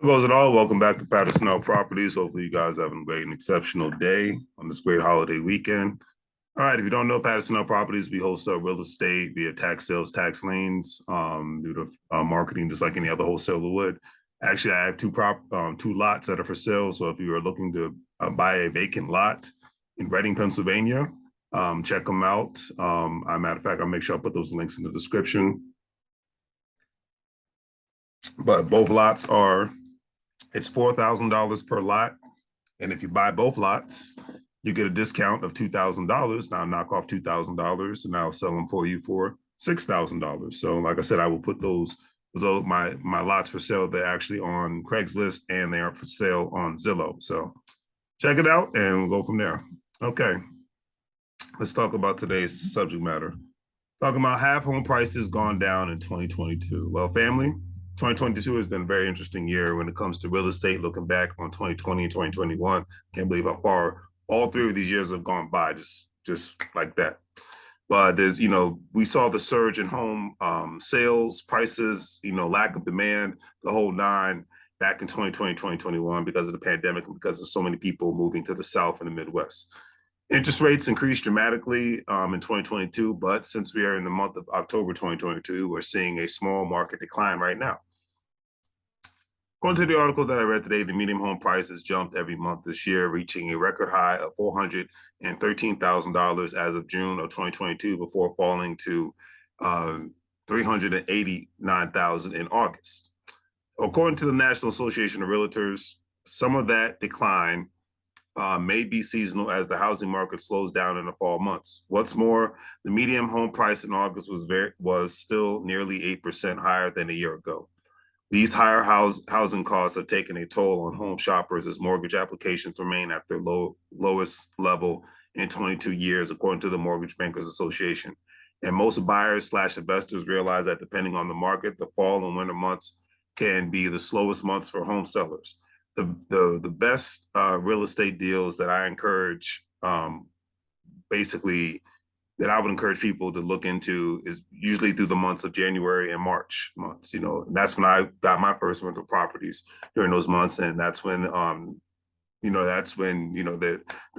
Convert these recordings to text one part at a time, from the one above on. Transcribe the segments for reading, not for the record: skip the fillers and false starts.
Goes it all. Welcome back to Patterson Properties. Hopefully, you guys having a great and exceptional day on this great holiday weekend. All right, if you don't know Patterson Properties, we wholesale real estate via tax sales, tax liens, due to marketing, just like any other wholesaler would. Actually, I have two lots that are for sale. So if you are looking to buy a vacant lot in Reading, Pennsylvania, check them out. Matter of fact, I'll make sure I put those links in the description. But both lots are, it's $4,000 per lot. And if you buy both lots, you get a discount of $2,000. Now knock off $2,000 and I'll sell them for you for $6,000. So like I said, I will put those my lots for sale. They're actually on Craigslist and they are for sale on Zillow. So check it out and we'll go from there. Okay, let's talk about today's subject matter. Talking about have home prices gone down in 2022? Well, family, 2022 has been a very interesting year when it comes to real estate. Looking back on 2020 and 2021, can't believe how far all three of these years have gone by, just like that. But there's, we saw the surge in home sales, prices, lack of demand, the whole nine back in 2020, 2021 because of the pandemic and because of so many people moving to the South and the Midwest. Interest rates increased dramatically in 2022, but since we are in the month of October 2022, we're seeing a small market decline right now. According to the article that I read today, the median home price has jumped every month this year, reaching a record high of $413,000 as of June of 2022, before falling to $389,000 in August. According to the National Association of Realtors, some of that decline may be seasonal as the housing market slows down in the fall months. What's more, the median home price in August was still nearly 8% higher than a year ago. These higher housing costs have taken a toll on home shoppers as mortgage applications remain at their lowest level in 22 years, according to the Mortgage Bankers Association. And most buyers/investors realize that depending on the market, the fall and winter months can be the slowest months for home sellers. The best real estate deals that I encourage, that I would encourage people to look into is usually through the months of January and March months, and that's when I got my first rental properties during those months. And that's when, the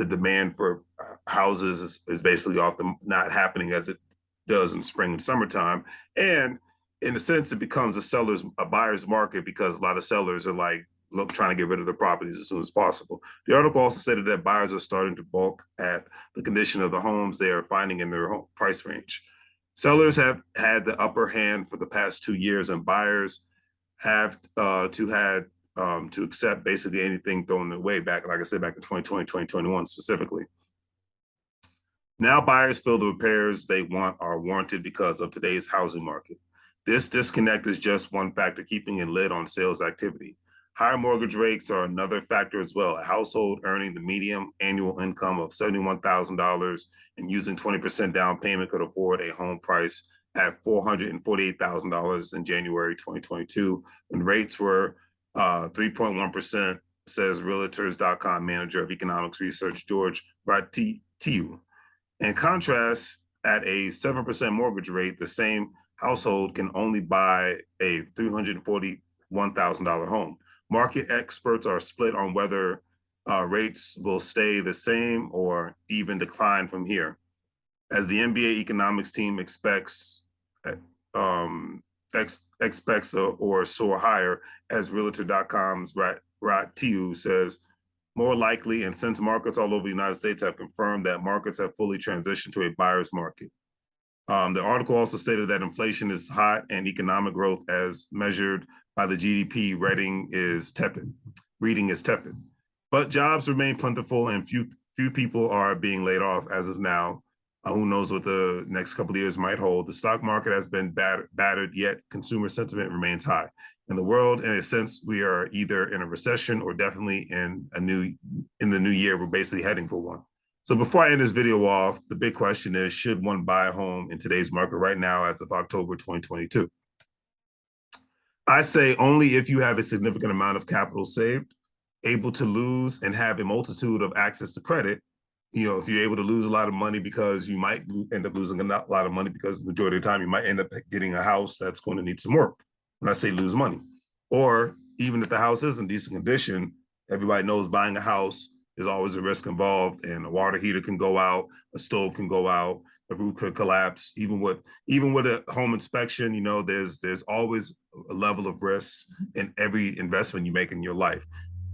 demand for houses is basically often not happening as it does in spring and summertime. And in a sense, it becomes a buyer's market because a lot of sellers are trying to get rid of their properties as soon as possible. The article also stated that buyers are starting to balk at the condition of the homes they are finding in their home price range. Sellers have had the upper hand for the past 2 years, and buyers have to accept basically anything thrown their way back, like I said, back in 2020, 2021 specifically. Now buyers feel the repairs they want are warranted because of today's housing market. This disconnect is just one factor keeping a lid on sales activity. Higher mortgage rates are another factor as well. A household earning the median annual income of $71,000 and using 20% down payment could afford a home price at $448,000 in January 2022, when rates were 3.1%, says Realtors.com manager of economics research George Ratiu. In contrast, at a 7% mortgage rate, the same household can only buy a $341,000 home. Market experts are split on whether rates will stay the same or even decline from here, as the MBA economics team expects or soar higher, as Realtor.com's Ratiu says, more likely, and since markets all over the United States have confirmed that markets have fully transitioned to a buyer's market. The article also stated that inflation is hot and economic growth, as measured by the GDP reading, is tepid. But jobs remain plentiful and few people are being laid off as of now. Who knows what the next couple of years might hold. The stock market has been battered, yet consumer sentiment remains high. In the world, in a sense, we are either in a recession or definitely in the new year, we're basically heading for one. So before I end this video off, the big question is, should one buy a home in today's market right now as of October 2022? I say only if you have a significant amount of capital saved, able to lose, and have a multitude of access to credit. If you're able to lose a lot of money, because you might end up losing a lot of money because the majority of the time you might end up getting a house that's going to need some work. when I say lose money. Or even if the house is in decent condition, everybody knows buying a house, there's always a risk involved, and a water heater can go out, a stove can go out, the roof could collapse. Even with a home inspection, there's always a level of risk in every investment you make in your life.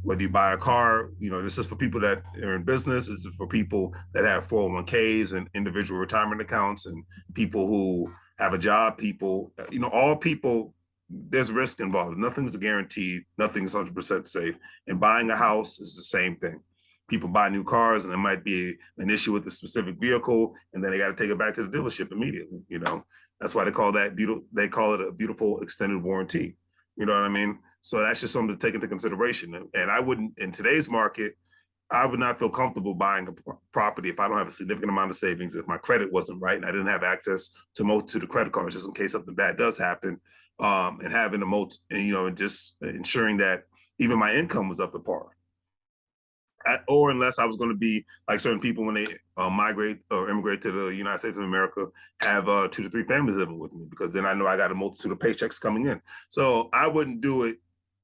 Whether you buy a car, this is for people that are in business. This is for people that have 401ks and individual retirement accounts, and people who have a job. People, all people, there's risk involved. Nothing's guaranteed. Nothing's 100% safe. And buying a house is the same thing. People buy new cars, and there might be an issue with the specific vehicle, and then they got to take it back to the dealership immediately. That's why they call that beautiful. They call it a beautiful extended warranty. You know what I mean? So that's just something to take into consideration. And I wouldn't, in today's market, I would not feel comfortable buying a property if I don't have a significant amount of savings, if my credit wasn't right and I didn't have access to the credit cards, just in case something bad does happen, and having and just ensuring that even my income was up to par. Or unless I was going to be like certain people when they migrate or immigrate to the United States of America, have 2 to 3 families living with me, because then I know I got a multitude of paychecks coming in. So I wouldn't do it.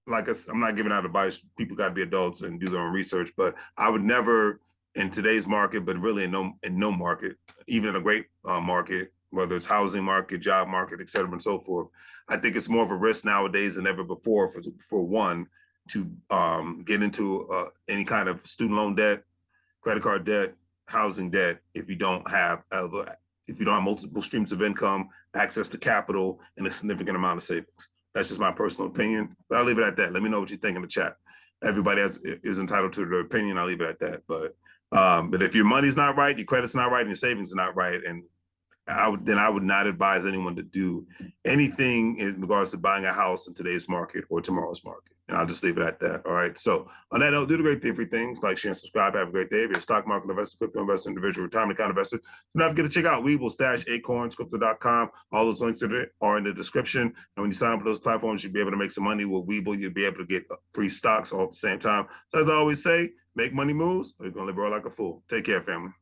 I'm not giving out advice. People got to be adults and do their own research. But I would never, in today's market, but really in no market, even in a great market, whether it's housing market, job market, et cetera, and so forth, I think it's more of a risk nowadays than ever before for one to get into any kind of student loan debt, credit card debt, housing debt, if you don't have multiple streams of income, access to capital, and a significant amount of savings. That's just my personal opinion, but I'll leave it at that. Let me know what you think in the chat. Everybody is entitled to their opinion. I'll leave it at that. But if your money's not right, your credit's not right, and your savings are not right, and I would not advise anyone to do anything in regards to buying a house in today's market or tomorrow's market. And I'll just leave it at that. All right. So on that note, do the great thing for things like, share, and subscribe. Have a great day. If you're a stock market investor, crypto investor, individual retirement account investor, do not forget to check out WEBULL, Stash, Acorns, Crypto.com. All those links are in the description. And when you sign up for those platforms, you'll be able to make some money with WEBULL. You'll be able to get free stocks all at the same time. So as I always say, make money moves, or you're going to live like a fool. Take care, family.